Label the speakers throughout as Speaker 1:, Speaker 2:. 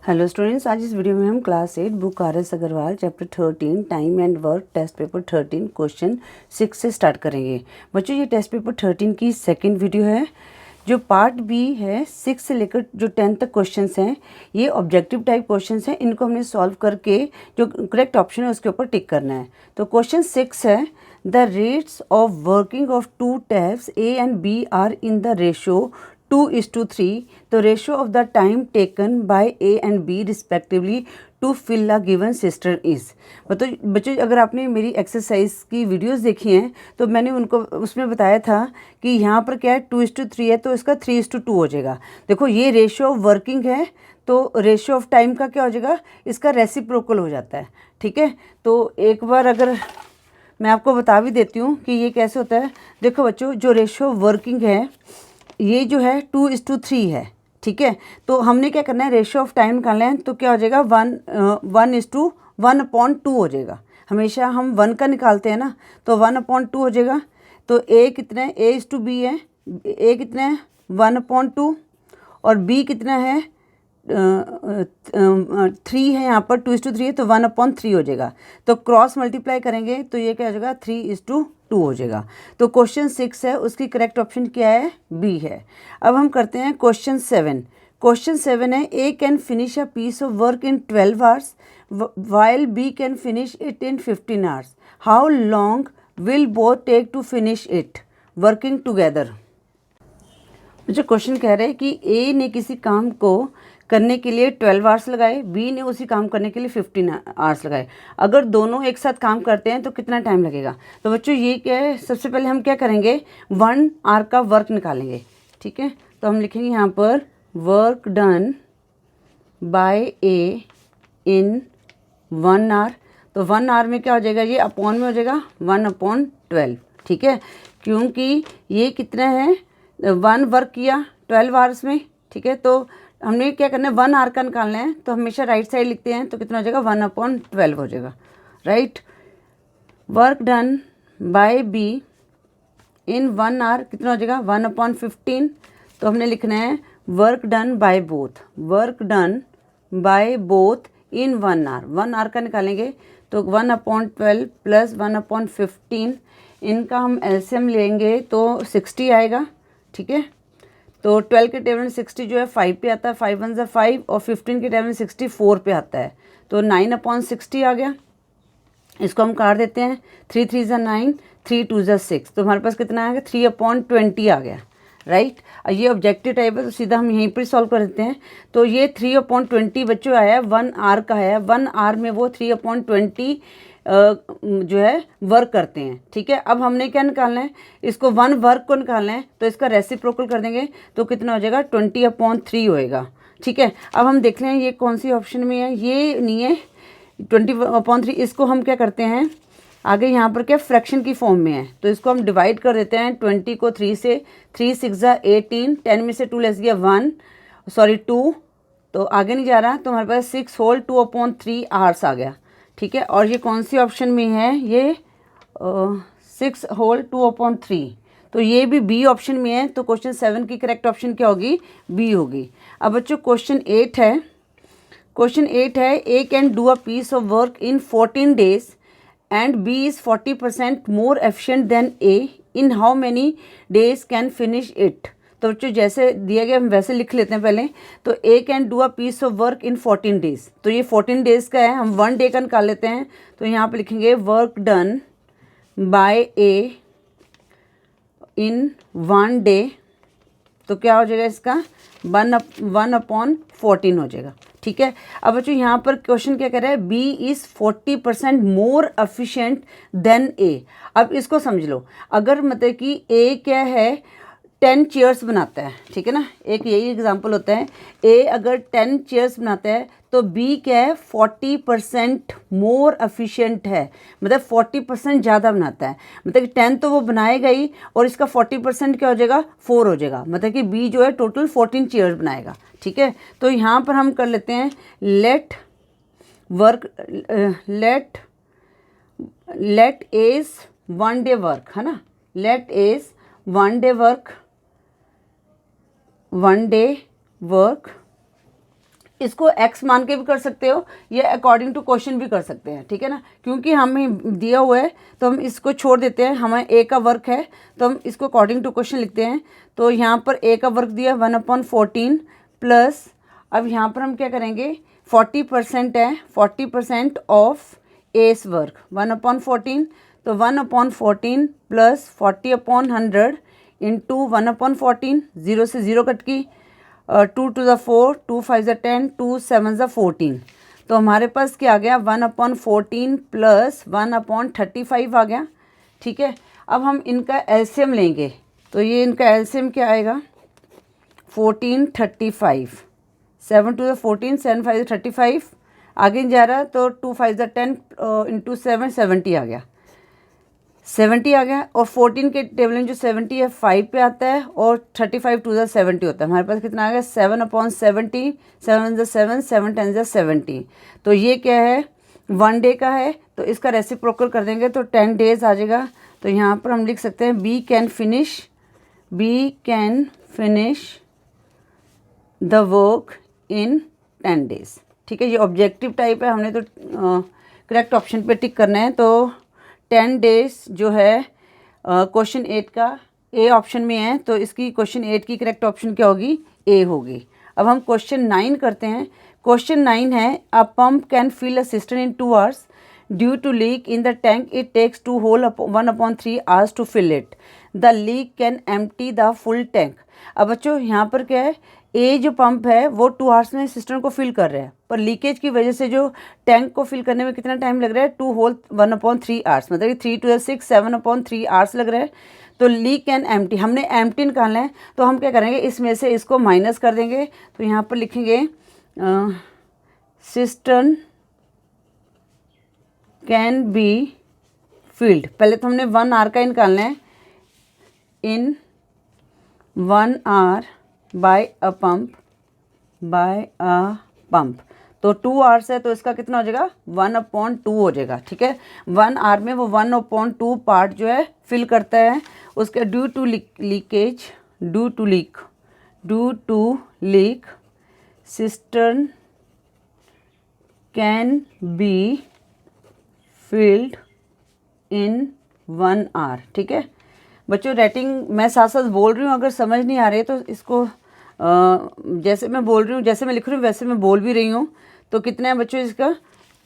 Speaker 1: Hello students, आज इस video में हम class 8 book R S. Agarwal chapter 13 time and work test paper 13 question 6 से स्टार्ट करेंगे। बच्चों, ये टेस्ट पेपर 13 की सेकंड वीडियो है। जो पार्ट बी है 6 से लेकर जो 10 तक क्वेश्चंस हैं, ये ऑब्जेक्टिव टाइप क्वेश्चंस हैं। इनको हमने सॉल्व करके जो करेक्ट ऑप्शन है उसके ऊपर टिक करना है। तो क्वेश्चन 6 है, the rates of working of two taps A and B are in the ratio 2:3, the ratio of the time taken by A and B respectively to fill a given cistern is। बच्चों, अगर आपने मेरी exercise की videos देखी हैं तो मैंने उनको उसमें बताया था कि यहाँ पर क्या है 2:3 है, तो इसका 3:2 हो जाएगा। देखो, ये रेशियो ऑफ वर्किंग है तो रेशियो ऑफ टाइम का क्या हो जाएगा, इसका रेसिप्रोकल हो जाता है। ठीक है, तो एक बार अगर मैं आपको बता भी देती हूँ कि ये कैसे होता है। देखो बच्चों, जो रेशियो ऑफ वर्किंग है ये जो है 2:3 है। ठीक है, तो हमने क्या करना है, रेशियो ऑफ टाइम निकालना है। तो क्या हो जाएगा 1:1/2 हो जाएगा। हमेशा हम 1 का निकालते हैं ना, तो 1/2 हो जाएगा। तो ए कितना है, A:B है। ए कितना है 1/2 और बी कितना है 3 है। यहाँ पर 2:3 है तो 1/3 हो जाएगा। तो क्रॉस मल्टीप्लाई करेंगे तो ये क्या हो जाएगा 3:2 हो जाएगा। तो क्वेश्चन 6 है, उसकी करेक्ट ऑप्शन क्या है, बी है। अब हम करते हैं क्वेश्चन 7। क्वेश्चन 7 है, A can finish a piece of work in 12 hours while B can finish it in 15 hours. How long will both take to finish it working together. जो question कह रहे हैं कि ए ने किसी काम को करने के लिए 12 आवर्स लगाए, बी ने उसी काम करने के लिए 15 आवर्स लगाए। अगर दोनों एक साथ काम करते हैं तो कितना टाइम लगेगा। तो बच्चों ये क्या है, सबसे पहले हम क्या करेंगे 1 आवर का वर्क निकालेंगे। ठीक है, तो हम लिखेंगे यहाँ पर work done by A in 1 hour. तो 1 आवर में क्या हो जाएगा, ये अपॉन में हो जाएगा 1/12। ठीक है, क्योंकि ये कितना है 1 वर्क किया 12 आवर्स में। ठीक है, तो हमने क्या करना है 1 आवर का निकालना है, तो हमेशा राइट साइड लिखते हैं। तो कितना हो जाएगा 1/12 हो जाएगा। Right, work done by B in 1 hour कितना हो जाएगा 1/15। तो हमने लिखना है work done by both, work done by both in 1 hour. 1 hour का निकालेंगे तो 1/12 प्लस 1/15, इनका हम एलसीएम लेंगे तो 60 आएगा। ठीक है, तो 12 के टेबल में 60 जो है 5 पे आता है, 5 1 ज़ा 5 और 15 के टेबल में 64 पे आता है, तो 9/60 आ गया। इसको हम काट देते हैं, 3 3 ज़ा 9, 3 2 ज़ा 6, तो हमारे पास कितना आ गया 3/20 आ गया। राइट, ये ऑब्जेक्टिव टाइप है तो सीधा हम यहीं पर सॉल्व कर देते हैं। तो ये 3/20 बच्चों आया, 1 आवर का है। 1 आवर में वो 3/20 जो है वर्क करते हैं। ठीक है, अब हमने क्या निकालना है, इसको 1 वर्क को निकालना है, तो इसका रेसिप्रोकल कर देंगे तो कितना हो जाएगा 20/3 होएगा। ठीक है, अब हम देख लें ये कौन सी ऑप्शन में है, ये नहीं है 20/3। इसको हम क्या करते हैं आगे, यहाँ पर क्या फ्रैक्शन की फॉर्म में है, तो इसको हम डिवाइड कर देते हैं 20 को 3 से। 3 6 ज़ा 18, 10 में से 2 लेस गया 2, तो आगे नहीं जा रहा, तो हमारे पास 6 होल 2/3 आवर्स आ गया। ठीक है, और ये कौन सी ऑप्शन में है, ये 6 होल 2/3, तो ये भी बी ऑप्शन में है। तो क्वेश्चन 7 की करेक्ट ऑप्शन क्या होगी, बी होगी। अब बच्चों क्वेश्चन 8 है। क्वेश्चन 8 है, A can do a piece of work in 14 days and B is 40% more efficient than A, in how many days can finish it. तो बच्चों जैसे दिया गया हम वैसे लिख लेते हैं पहले। तो A can do a piece of work in 14 days, तो ये 14 डेज का है, हम 1 डे का निकाल लेते हैं। तो यहाँ पे लिखेंगे work done by A in 1 day, तो क्या हो जाएगा इसका 1/14 हो जाएगा। ठीक है, अब बच्चों यहाँ पर क्वेश्चन क्या कह रहा है, B is 40% more efficient than A. अब इसको समझ लो, अगर मतलब कि ए क्या है 10 चेयर्स बनाता है, ठीक है ना, एक यही एग्जांपल होता है। ए अगर 10 चेयर्स बनाता है तो बी क्या है 40% मोर एफिशिएंट है, मतलब 40% ज़्यादा बनाता है। मतलब कि 10 तो वो बनाएगा ही और इसका 40% क्या हो जाएगा 4 हो जाएगा, मतलब कि बी जो है टोटल 14 चेयर्स बनाएगा। ठीक है, तो यहाँ पर हम कर लेते हैं लेट एज 1 डे वर्क, है ना, लेट एज 1 डे वर्क इसको x मान के भी कर सकते हो, या अकॉर्डिंग टू क्वेश्चन भी कर सकते हैं, ठीक है ना। क्योंकि हमें दिया हुआ है तो हम इसको छोड़ देते हैं, हमें a का वर्क है तो हम इसको अकॉर्डिंग टू क्वेश्चन लिखते हैं। तो यहाँ पर a का वर्क दिया 1/14 प्लस, अब यहाँ पर हम क्या करेंगे, 40% है, 40% ऑफ एस वर्क 1/14, तो 1/14 प्लस 40/100 इंटू 1/14, 0 से 0 कट की, 2 to the 4, 2 5 the 10, 2 7 the 14, तो हमारे पास क्या आ गया 1/14 प्लस 1/35 आ गया, ठीक है। अब हम इनका एलसीएम लेंगे, तो ये इनका एलसीएम क्या आएगा 14 35, 7 to the 14, 7 5 the 35, आगे जा रहा तो 2 5 the 10 इंटू 7 70 आ गया, 70 आ गया। और 14 के टेबल में जो 70 है 5 पे आता है और 35 टू द 70 होता है, हमारे पास कितना आ गया 7/70, 7 × 7, 7 × 10 70, तो ये क्या है 1 डे का है, तो इसका रेसिप्रोकल कर देंगे तो 10 डेज आ जाएगा। तो यहाँ पर हम लिख सकते हैं B can finish the work in 10 days, ठीक है। ये ऑब्जेक्टिव टाइप है, हमने तो करेक्ट ऑप्शन पे टिक करना है। तो 10 डेज जो है क्वेश्चन 8 का ए ऑप्शन में है, तो इसकी क्वेश्चन 8 की करेक्ट ऑप्शन क्या होगी, ए होगी। अब हम क्वेश्चन 9 करते हैं। क्वेश्चन 9 है a pump can fill a cistern in 2 hours due to leak in the tank, it takes 2 whole 1/3 hours to fill it, the leak can empty the full tank. अब बच्चों यहाँ पर क्या है, ए जो पंप है वो 2 hours में सिस्टम को फिल कर रहा है, पर लीकेज की वजह से जो टैंक को फिल करने में कितना टाइम लग रहा है 2 whole 1/3 hours, मतलब कि 3 to the 6 7/3 hours लग रहा है। तो लीक एंड एम्प्टी, हमने एम्प्टी निकालना है, तो हम क्या करेंगे इसमें से इसको माइनस कर देंगे। तो यहाँ पर लिखेंगे सिस्टर्न कैन बी फील्ड, पहले तो हमने 1 hour का निकालना है, इन 1 hour बाय अ पंप, तो 2 hours है तो इसका कितना हो जाएगा 1/2 हो जाएगा, ठीक है। 1 hour में वो 1/2 पार्ट जो है फिल करता है, उसके due to leak cistern can be filled in 1 hour, ठीक है। बच्चों रेटिंग मैं साथ साथ बोल रही हूँ, अगर समझ नहीं आ रही है तो इसको जैसे मैं बोल रही हूँ, जैसे मैं लिख रही हूँ वैसे मैं बोल भी रही हूँ। तो कितना है बच्चों इसका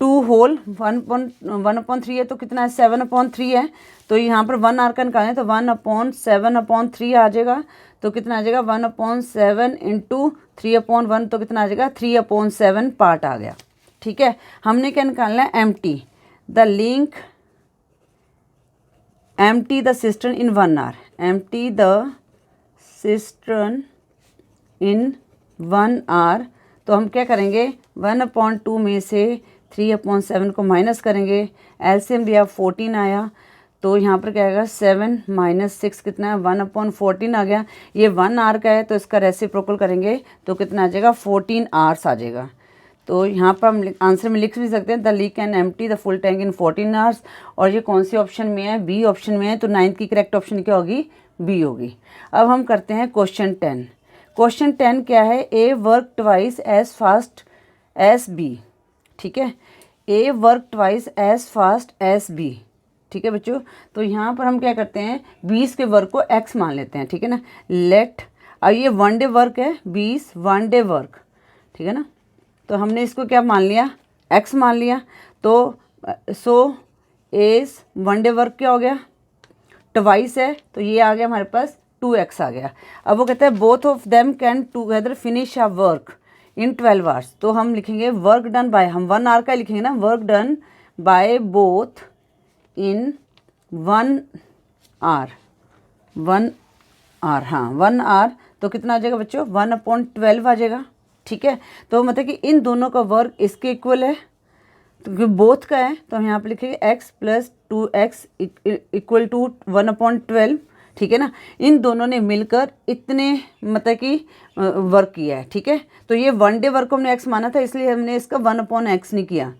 Speaker 1: 2 whole 1/3 है, तो कितना है 7/3 है, तो यहाँ पर 1 hour का निकालें तो 1/7/3 आ जाएगा, तो कितना आ जाएगा 1/7 इंटू 3/1, तो कितना आ जाएगा 3/7 पार्ट आ गया, ठीक है। हमने क्या निकालना है empty the cistern in 1 hour, empty the cistern in 1 hour, तो हम क्या करेंगे 1/2 में से 3/7 को माइनस करेंगे, एलसीएम दिया 14 आया, तो यहाँ पर क्या आएगा 7 - 6 कितना है 1/14 आ गया। ये 1 hour का है तो इसका रेसिप्रोकल करेंगे तो कितना आ जाएगा 14 hours आ जाएगा। तो यहाँ पर हम आंसर में लिख भी सकते हैं the leak can empty the full tank in 14 hours, और ये कौन सी ऑप्शन में है, बी ऑप्शन में है, तो 9th की करेक्ट ऑप्शन क्या होगी, बी होगी। अब हम करते हैं क्वेश्चन 10। क्वेश्चन 10 क्या है, A work twice as fast as B, ठीक है। A work twice as fast as B, ठीक है बच्चों। तो यहाँ पर हम क्या करते हैं 20 के वर्क को x मान लेते हैं, ठीक है ना। लेट, अब ये 1 day वर्क है 20 1 day वर्क, ठीक है ना, तो हमने इसको क्या मान लिया x मान लिया, तो सो एज 1 day वर्क क्या हो गया ट्वाइस है, तो ये आ गया हमारे पास 2x आ गया। अब वो कहता है both of them can together finish a work in 12 hours, तो हम लिखेंगे वर्क डन बाय, हम 1 hour का लिखेंगे ना, work done by both in 1 hour, 1 hour, हाँ 1 hour, तो कितना आ जाएगा बच्चों 1/12 आ जाएगा, ठीक है। तो मतलब कि इन दोनों का वर्क इसके इक्वल है, तो बोथ का है तो हम यहाँ पे लिखेंगे x + 2x इक्वल टू 1/12, ठीक है ना। इन दोनों ने मिलकर इतने मतलब कि वर्क किया है, ठीक है। तो ये 1 day वर्क को हमने x माना था, इसलिए हमने इसका 1/x नहीं किया,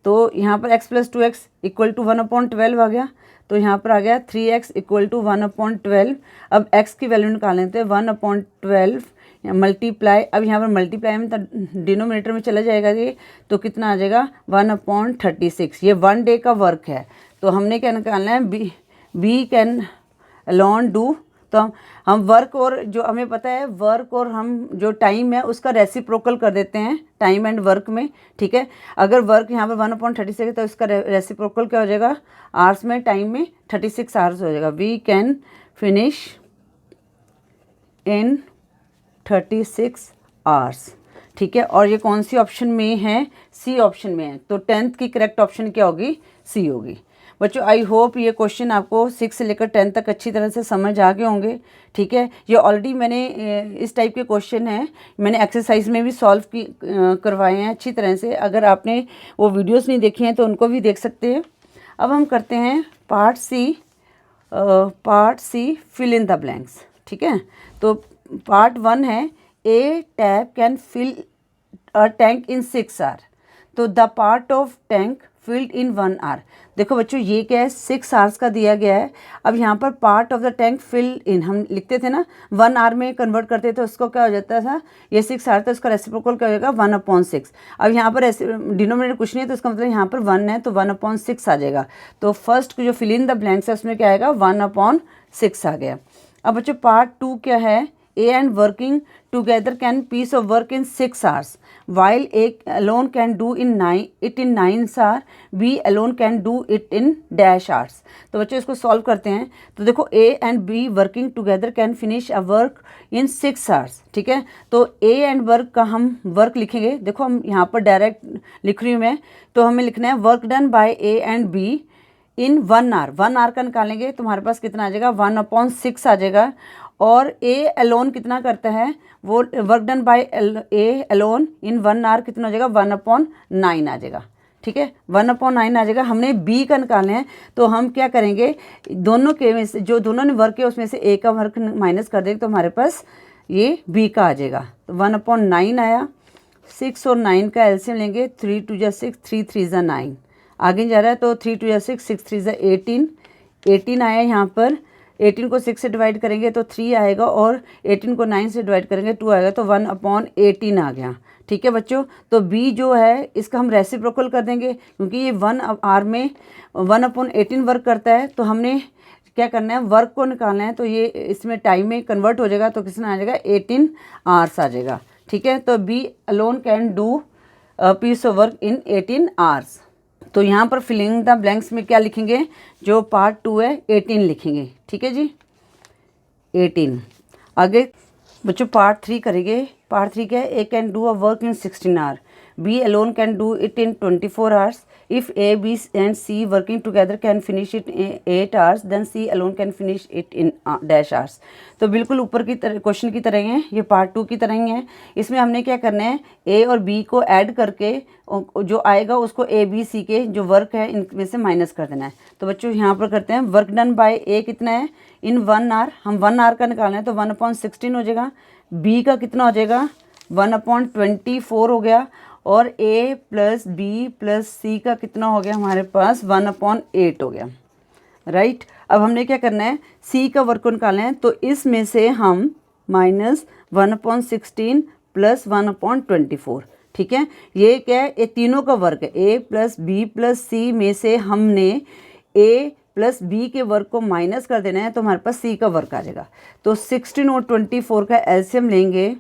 Speaker 1: तो यहाँ पर x + 2x इक्वल टू 1/12 आ गया, तो यहाँ पर आ गया 3x इक्वल टू 1/12। अब x की वैल्यू निकाल लेते हैं, 1/12 मल्टीप्लाई, अब यहाँ पर मल्टीप्लाई में तो डिनोमिनेटर में चला जाएगा ये, तो कितना आ जाएगा 1/36। ये 1 डे का वर्क है, तो हमने क्या निकालना है, बी कैन अलोन डू। तो हम वर्क और जो हमें पता है वर्क और हम जो टाइम है उसका रेसिप्रोकल कर देते हैं टाइम एंड वर्क में, ठीक है। अगर वर्क यहाँ पर 1/36 है तो इसका रेसिप्रोकल क्या हो जाएगा, आवर्स में, टाइम में 36 आवर्स हो जाएगा। We can finish in 36 hours, ठीक है। और ये कौन सी ऑप्शन में है, सी ऑप्शन में है, तो 10th की करेक्ट ऑप्शन क्या होगी, सी होगी। बच्चों आई होप ये क्वेश्चन आपको 6 से लेकर 10 तक अच्छी तरह से समझ आ गए होंगे, ठीक है। ये ऑलरेडी मैंने इस टाइप के क्वेश्चन हैं मैंने एक्सरसाइज में भी सॉल्व करवाए हैं अच्छी तरह से। अगर आपने वो वीडियोस नहीं देखी हैं तो उनको भी देख सकते हैं। अब हम करते हैं part C fill in the blanks, ठीक है। तो पार्ट 1 है A tap can fill a tank in 6 hour, तो the part of tank filled in 1 hour. देखो बच्चों ये क्या है, 6 आवर्स का दिया गया है। अब यहाँ पर part of the tank filled इन हम लिखते थे ना, 1 आवर में कन्वर्ट करते थे उसको क्या हो जाता था, ये 6 आवर था, उसका रेसिप्रोकल क्या हो जाएगा 1/6। अब यहाँ पर डिनोमिनेटर कुछ नहीं है तो इसका मतलब यहाँ पर 1 है तो 1/6 आ जाएगा। तो फर्स्ट जो फिल इन द ब्लैंक्स है उसमें क्या आएगा 1/6 आ गया। अब बच्चों पार्ट 2 क्या है, A and working together can piece of work in 6 hours, while A alone can do in 9 hours, B alone can do it in dash hours। तो बच्चों इसको सॉल्व करते हैं। तो देखो A and B working together can finish a work in 6 hours, ठीक है। तो A and वर्क का हम वर्क लिखेंगे, देखो हम यहाँ पर डायरेक्ट लिख रही हूँ मैं, तो हमें लिखना है work done by A and B in 1 hour. 1 hour का निकालेंगे तो हमारे पास कितना आ जाएगा 1/6 आ जाएगा। और ए अलोन कितना करता है, वो work done by A alone in 1 hour कितना हो जाएगा 1/9 आ जाएगा, ठीक है। 1/9 आ जाएगा। हमने बी का निकालना है तो हम क्या करेंगे, दोनों के में से जो दोनों ने वर्क किया उसमें से ए का वर्क माइनस कर देंगे तो हमारे पास ये बी का आ जाएगा। तो 1/9 आया। 6 और 9 का एलसीएम लेंगे, 3 2 जा 6, 3 3 जा 9, आगे जा रहा है तो 3 2 जा 6, 6 3 जा 18, 18 आया यहाँ पर। 18 को 6 से डिवाइड करेंगे तो 3 आएगा और 18 को 9 से डिवाइड करेंगे 2 आएगा, तो 1/18 आ गया, ठीक है बच्चों। तो B जो है इसका हम रेसिप्रोकल कर देंगे क्योंकि ये 1 आवर में 1/18 वर्क करता है। तो हमने क्या करना है, वर्क को निकालना है, तो ये इसमें टाइम में कन्वर्ट हो जाएगा तो कितना आ जाएगा 18 आवर्स आ जाएगा, ठीक है। तो B alone can do piece of work in 18 hours. तो यहाँ पर फिलिंग द ब्लैंक्स में क्या लिखेंगे, जो पार्ट 2 है 18 लिखेंगे, ठीक है जी 18। आगे बच्चों पार्ट 3 करेंगे। पार्ट 3 क्या है, A can do a work in 16 hour, B alone can do it in 24 hours. If A B and C working together can finish it in 8 hours, then C alone can finish it in dash hours. तो बिल्कुल ऊपर की तरह question की तरह ही है, ये part 2 की तरह ही है। इसमें हमने क्या करना है, ए और बी को ऐड करके जो आएगा उसको ए बी सी के जो वर्क है इनमें से माइनस कर देना है। तो बच्चों यहाँ पर करते हैं, वर्क डन बाय ए कितना है इन 1 आवर, हम 1 आवर का निकालना है तो 1/16 हो जाएगा। बी का कितना हो जाएगा 1/24 हो गया। और A प्लस बी प्लस सी का कितना हो गया हमारे पास 1/8 हो गया, राइट। अब हमने क्या करना है, सी का वर्क को निकालना है, तो इसमें से हम माइनस 1/16 प्लस 1/24, ठीक है। ये क्या है, ये तीनों का वर्क है, ए प्लस बी प्लस सी में से हमने ए प्लस बी के वर्क को माइनस कर देना है तो हमारे पास सी का वर्क आ जाएगा। तो 16 और 24 का एलसीएम लेंगे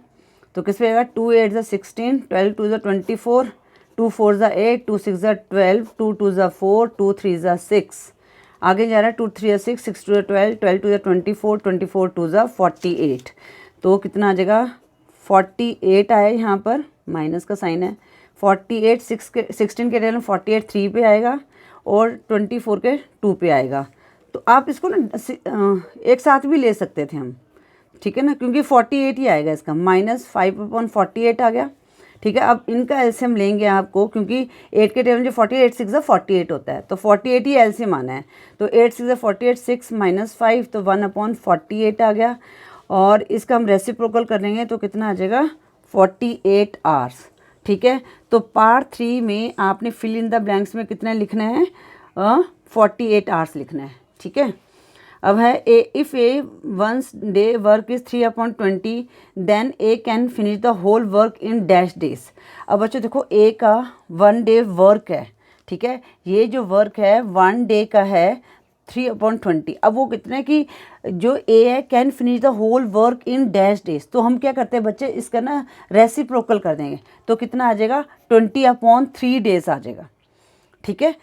Speaker 1: तो किस पे आएगा, 2 8 = 16, 12 2 = 24, 2 4 = 8, 2 6 = 12, 2 2 = 4, 2 3 = 6, आगे जा रहा है 2 3 = 6, 6 2 = 12, 12 2 = 24, 24 2 = 48। तो कितना आ जाएगा 48 आया, यहाँ पर माइनस का साइन है। 48 16 के डेल में 48 3 पे आएगा और 24 के 2 पे आएगा। तो आप इसको ना एक साथ भी ले सकते थे हम, ठीक है ना, क्योंकि 48 ही आएगा इसका, -5/48 आ गया, ठीक है। अब इनका एलसीएम लेंगे आपको, क्योंकि 8 के टेबल में जो 48 6 = 48 होता है, तो 48 ही एलसीएम आना है। तो 8 6 = 48, 6 - 5 तो 1/48 आ गया। और इसका हम रेसिप्रोकल कर लेंगे तो कितना आ जाएगा 48 आवर्स, ठीक है। तो पार्ट 3 में आपने फिल इन द ब्लैंक्स में कितना लिखना है 48 आवर्स लिखना है, ठीक है। अब है A if A one's day work is 3/20 then A can finish the whole work in dash days. अब बच्चों देखो ए का 1 डे वर्क है, ठीक है, ये जो वर्क है 1 डे का है 3/20। अब वो कितने की जो ए है can finish the whole work in dash days, तो हम क्या करते हैं बच्चे इसका ना रेसिप्रोकल कर देंगे, तो कितना आ जाएगा 20/3 डेज आ जाएगा, ठीक है।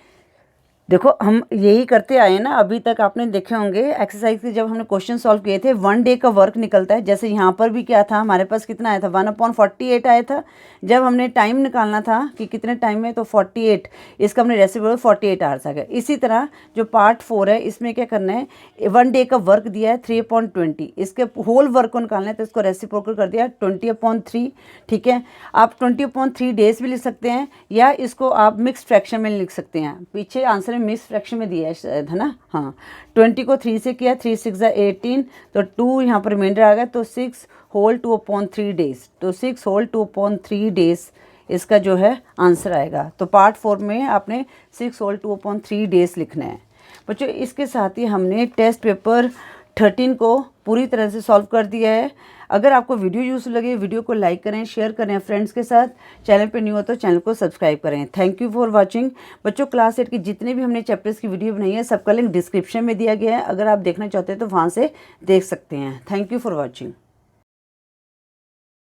Speaker 1: देखो हम यही करते आए हैं ना, अभी तक आपने देखे होंगे एक्सरसाइज के जब हमने क्वेश्चन सॉल्व किए थे 1 डे का वर्क निकलता है। जैसे यहाँ पर भी क्या था हमारे पास कितना आया था 1/48 आया था। जब हमने टाइम निकालना था कि कितने टाइम में, तो 48, इसका हमने रेसिप्रोकल 48 आवर्स आ गया। इसी तरह जो पार्ट 4 है इसमें क्या करना है 1 डे का वर्क दिया है 3/20, इसके होल वर्क को निकालना है तो इसको रेसिप्रोकल कर दिया 20/3, ठीक है। आप 20/3 डेज भी लिख सकते हैं या इसको आप मिक्स फ्रैक्शन में लिख सकते हैं। पीछे आंसर मिक्स फ्रैक्शन में दिया है शायद, है ना, हाँ। 20 को 3 से किया, 3 6 18, तो 2 यहाँ पर रिमाइंडर आ गया, तो 6 होल 2/3 डेज, तो 6 होल 2/3 डेज इसका जो है आंसर आएगा। तो पार्ट 4 में आपने 6 होल 2/3 डेज लिखना है बच्चों। इसके साथ ही हमने टेस्ट पेपर 13 को पूरी तरह से सॉल्व कर दिया है। अगर आपको वीडियो यूज़फुल लगे वीडियो को लाइक करें, शेयर करें फ्रेंड्स के साथ। चैनल पे न्यू हो तो चैनल को सब्सक्राइब करें। Thank you for watching. बच्चों क्लास 8 की जितने भी हमने चैप्टर्स की वीडियो बनाई है सबका लिंक डिस्क्रिप्शन में दिया गया है, अगर आप देखना चाहते हैं तो वहाँ से देख सकते हैं। Thank you for watching.